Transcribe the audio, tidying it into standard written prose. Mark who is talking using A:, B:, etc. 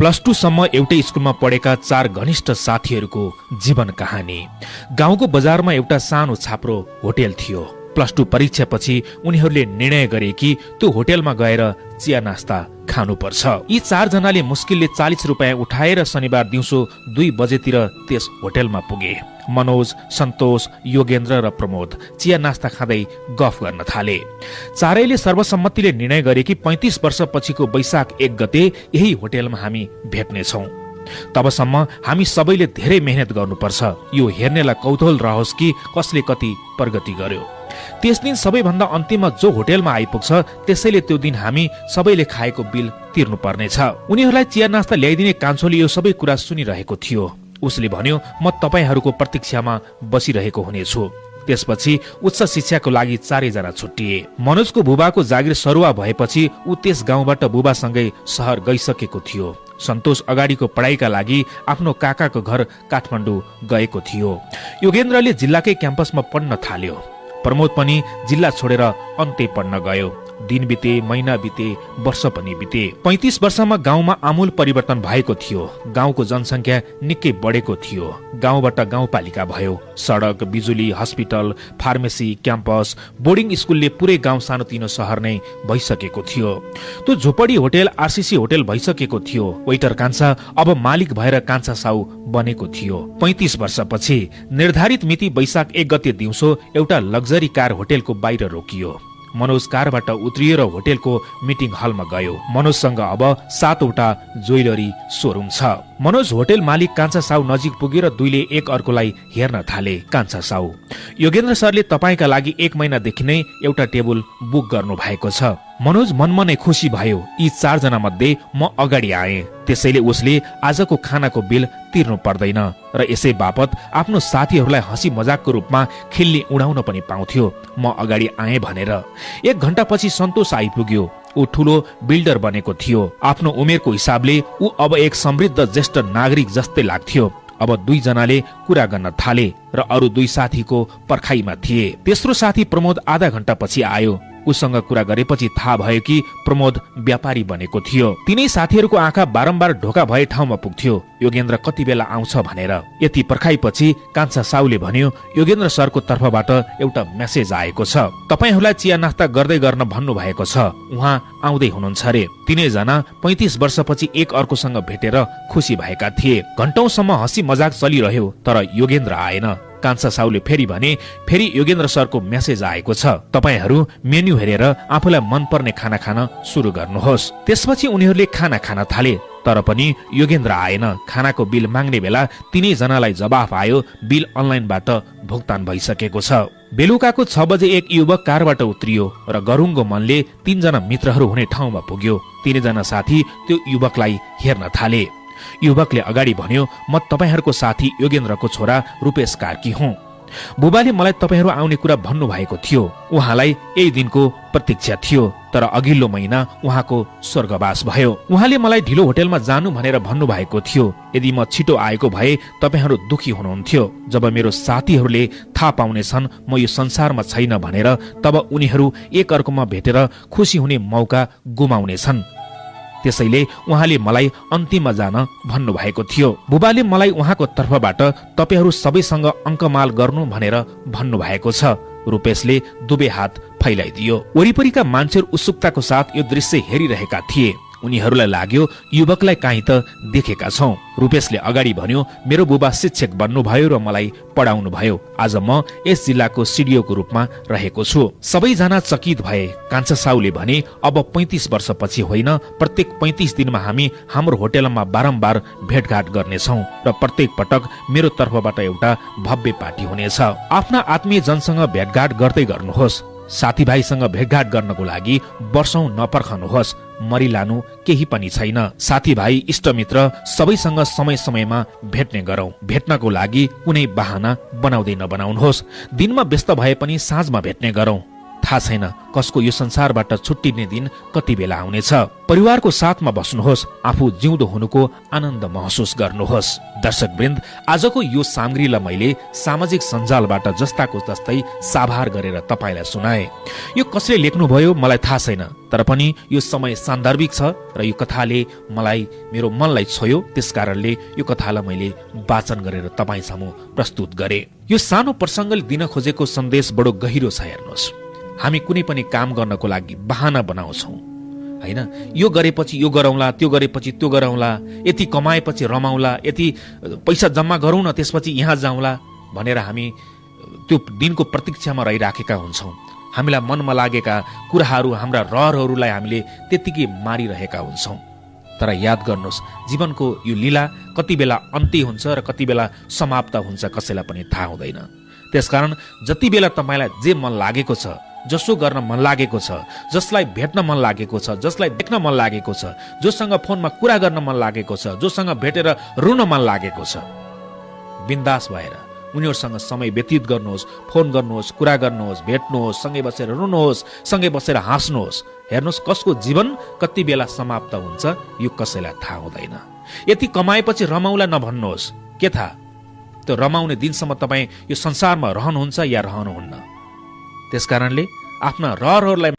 A: +2 सम्म एउटै स्कुलमा पढेका 4 घनिष्ठ साथीहरूको जीवन कहानी। गाउँको बजारमा एउटा सानो छाप्रो होटेल थियो। +2 परीक्षापछि उनीहरूले निर्णय गरे कि त्यो होटेलमा गएर चिया नास्ता खानुपर्छ। यी 4 जनाले मुस्किलले 40 रुपैयाँ उठाएर शनिबार दिउँसो 2 बजेतिर त्यस होटेलमा पुगे। मनोज, सन्तोष, योगेन्द्र र प्रमोद चिया नास्ता खाँदै गफ गर्न थाले। चारैले सर्वसम्मतिले निर्णय गरे कि 35 वर्षपछिको वैशाख 1 गते यही होटेलमा हामी भेट्नेछौँ। तबसम्म हामी सबैले धेरै मेहनत गर्नुपर्छ। यो हेर्नेलाई कौतूहल रहोस् कि कसले कति प्रगति गर्यो। त्यस दिन सबैभन्दा अन्तिममा जो होटेलमा आइपुग्छ त्यसैले त्यो दिन हामी सबैले खाएको बिल तिर्नु पर्नेछ। उनीहरूलाई चिया नास्ता ल्याइदिने कान्छोले यो सबै कुरा सुनिरहेको थियो। उसले भन्यो, म तपाईहरूको प्रतीक्षामा बसिरहेको हुनेछु। त्यसपछि उच्च शिक्षाको लागि 4 जना छुट्टिए। मनोजको बुबाको जागिर सरुवा भएपछि ऊ त्यस गाउँबाट बुबासँगै शहर गइसकेको थियो। सन्तोष अगाडिको पढाइका लागि आफ्नो काकाको घर काठमाडौँ गएको थियो। योगेन्द्रले जिल्लाकै क्याम्पसमा पढ्न थाल्यो। प्रमोद पनि जिल्ला छोडेर अन्त्य पढ्न गयो। दिन बिते, महिना बिते, वर्ष पनि बिते। 35 वर्षमा गाउँमा आमूल परिवर्तन भएको थियो। गाउँको जनसङ्ख्या निकै बढेको थियो। गाउँबाट गाउँपालिका भयो। सडक, बिजुली, हस्पिटल, फार्मेसी, क्याम्पस, बोर्डिङ स्कुलले पुरै गाउँ सानोतिनो सहर नै भइसकेको थियो। त्यो झोपडी होटेल आरसीसी होटेल भइसकेको थियो। वेटर कान्छा अब मालिक भएर कान्छा साउ बनेको थियो। 35 वर्षपछि निर्धारित मिति वैशाख 1 गते दिउँसो एउटा लग्जरी कार होटेलको बाहिर रोकियो। मनोज कारबाट उत्रिएर होटेलको मिटिङ हलमा गयो। मनोजसँग अब 7 वटा ज्वेलरी सोरुम छ। मनोज होटेल मालिक कान्छा साउ नजिक पुगेर दुईले एक अर्कोलाई हेर्न थाले। कान्छा साउ, योगेन्द्र सरले तपाईका लागि 1 महिनादेखि नै एउटा टेबल बुक गर्नु भएको छ। मनोज मनमनै खुसी भयो। यी 4 जना मध्ये म अगाडि आए, त्यसैले उसले आजको खानाको बिल तिर्नु पर्दैन र यसै बापत आफ्नो साथीहरूलाई हँसी मजाकको रूपमा खिल्ली उडाउन पनि पाउँथ्यो। म अगाडि आए भनेर। 1 घण्टापछि सन्तोष आइपुग्यो। ऊ ठुलो बिल्डर बनेको थियो। आफ्नो उमेरको हिसाबले ऊ अब एक समृद्ध ज्येष्ठ नागरिक जस्तै लाग्थ्यो। अब 2 जनाले कुरा गर्न थाले र अरू 2 साथीको पर्खाइमा थिए। तेस्रो साथी प्रमोद आधा घण्टापछि आयो। उसँग कुरा गरेपछि थाहा भयो कि प्रमोद व्यापारी बनेको थियो। तिनै साथीहरूको आँखा बारम्बार ढोका भए ठाउँमा पुग्थ्यो, योगेन्द्र कति बेला आउँछ भनेर। यति पर्खाइपछि कान्छा साउले भन्यो, योगेन्द्र सरको तर्फबाट एउटा मेसेज आएको छ। तपाईहरूलाई चिया नास्ता गर्दै गर्न भन्नु भएको छ। उहाँ आउँदै हुनुहुन्छ रे। तिनै जना 35 वर्षपछि एक अर्कोसँग भेटेर खुसी भएका थिए। घण्टौंसम्म हँसी मजाक चलिरह्यो, तर योगेन्द्र आएन। कान्छा साउले फेरि भने, फेरि योगेन्द्र सरको मेसेज आएको छ। तपाईहरू मेन्यु हेरेर आफूलाई मनपर्ने खाना खान सुरु गर्नुहोस्। त्यसपछि उनीहरूले खाना खान थाले, तर पनि योगेन्द्र आएन। खानाको बिल माग्ने बेला तिनै जनालाई जवाफ आयो, बिल अनलाइनबाट भुक्तान भइसकेको छ। बेलुकाको 6 बजे एक युवक कारबाट उत्रियो र गरुङको मनले 3 जना मित्रहरू हुने ठाउँमा पुग्यो। 3 जना साथी त्यो युवकलाई हेर्न थाले। युवकले अगाडि भन्यो, म तपाईहरूको साथी योगेन्द्रको छोरा रूपेश कार्की हुँ। बुबाले मलाई तपाईहरू आउने कुरा भन्नु भएको थियो। उहाँलाई यही दिनको प्रतीक्षा थियो, तर अघिल्लो महिना उहाँको स्वर्गवास भयो। उहाँले मलाई ढिलो होटेलमा जानु भनेर भन्नु भएको थियो। यदि म छिटो आएको भए तपाईहरू दुखी हुनुहुन्थ्यो। जब मेरो साथीहरूले थाहा पाउनेछन् म यो संसारमा छैन भनेर, तब उनीहरू एक अर्कोमा भेटेर खुसी हुने मौका गुमाउनेछन्। त्यसैले उहाँले मलाई अन्तिममा जान भन्नुभएको थियो। बुबाले मलाई उहाँको तर्फबाट तपाईहरू सबैसँग अङ्कमाल गर्नु भनेर भन्नुभएको छ। रूपेशले दुवै हात फैलाइदियो। वरिपरिका मान्छेहरू उत्सुकताको साथ यो दृश्य हेरिरहेका थिए। उनीहरूलाई लाग्यो युवकलाई काहीँ त देखेका छौं। रूपेशले अगाडि भन्यो, मेरो बुबा शिक्षक बन्नुभयो र मलाई पढाउनु भयो। आज म यस जिल्लाको सिडिओको रूपमा रहेको छु। सबैजना चकित भए। कान्छा साउले भने, अब 35 वर्षपछि होइन, प्रत्येक 35 दिनमा हामी हाम्रो होटेलमा बारम्बार भेटघाट गर्नेछौँ र प्रत्येक पटक मेरो तर्फबाट एउटा भव्य पार्टी हुनेछ। आफ्ना आत्मीय जनसँग भेटघाट गर्दै गर्नुहोस्। साथीभाइसँग भेटघाट गर्नको लागि वर्षौं नपर्खनुहोस्। मरिलानु केही पनि छैन। साथीभाइ, इष्टमित्र सबैसँग समय समयमा भेट्ने गरौं। भेट्नको लागि कुनै बहाना बनाउँदै नबनाउनुहोस्। दिनमा व्यस्त भए पनि साँझमा भेट्ने गरौं। थाहा छैन कसको यो संसारबाट छुट्टिने दिन कति बेला आउनेछ। परिवारको साथमा बस्नुहोस्, आफू जिउँदो हुनुको आनन्द महसुस गर्नुहोस्। दर्शकवृन्द, आजको यो सामग्रीलाई मैले सामाजिक सञ्जालबाट जस्ताको जस्तै साभार गरेर तपाईलाई सुनाए। यो कसले लेख्नुभयो मलाई थाहा छैन, तर पनि यो समय सान्दर्भिक छ र यो कथाले मेरो मनलाई छोयो। त्यसकारणले यो कथालाई मैले वाचन गरेर तपाईँ सामु प्रस्तुत गरे। यो सानो प्रसङ्गले दिन खोजेको सन्देश बडो गहिरो छ। हेर्नुहोस्, हामी कुनै पनि काम गर्नको लागि बहाना बनाउँछौँ हैन। यो गरेपछि यो गरौँला, त्यो गरेपछि त्यो गरौँला, यति कमाएपछि रमाउला, यति पैसा जम्मा गरौँ न, त्यसपछि यहाँ जाउँला भनेर हामी त्यो दिनको प्रतीक्षामा रहिराखेका हुन्छौँ। हामीलाई मनमा लागेका कुराहरू, हाम्रा रहरहरूलाई हामीले त्यत्तिकै मारिरहेका हुन्छौँ। तर याद गर्नुहोस्, जीवनको यो लीला कति बेला अन्त्य हुन्छ र कति बेला समाप्त हुन्छ कसैलाई पनि थाहा हुँदैन। त्यसकारण जति बेला तपाईँलाई जे मन लागेको छ, जसो गर्न मन लागेको छ, जसलाई भेट्न मन लागेको छ, जसलाई देख्न मन लागेको छ, जोसँग फोनमा कुरा गर्न मन लागेको छ, जोसँग भेटेर रुन मन लागेको छ, बिन्दास भएर उनीहरूसँग समय व्यतीत गर्नुहोस्, फोन गर्नुहोस्, कुरा गर्नुहोस्, भेट्नुहोस्, सँगै बसेर रुनुहोस्, सँगै बसेर हाँस्नुहोस्। हेर्नुहोस्, कसको जीवन कति बेला समाप्त हुन्छ यो कसैलाई थाहा हुँदैन। यति कमाएपछि रमाउला नभन्नुहोस्, के थाहा त्यो रमाउने दिनसम्म तपाईँ यो संसारमा रहनुहुन्छ या रहनुहुन्न। त्यसकारणले आफ्ना रहरहरूलाई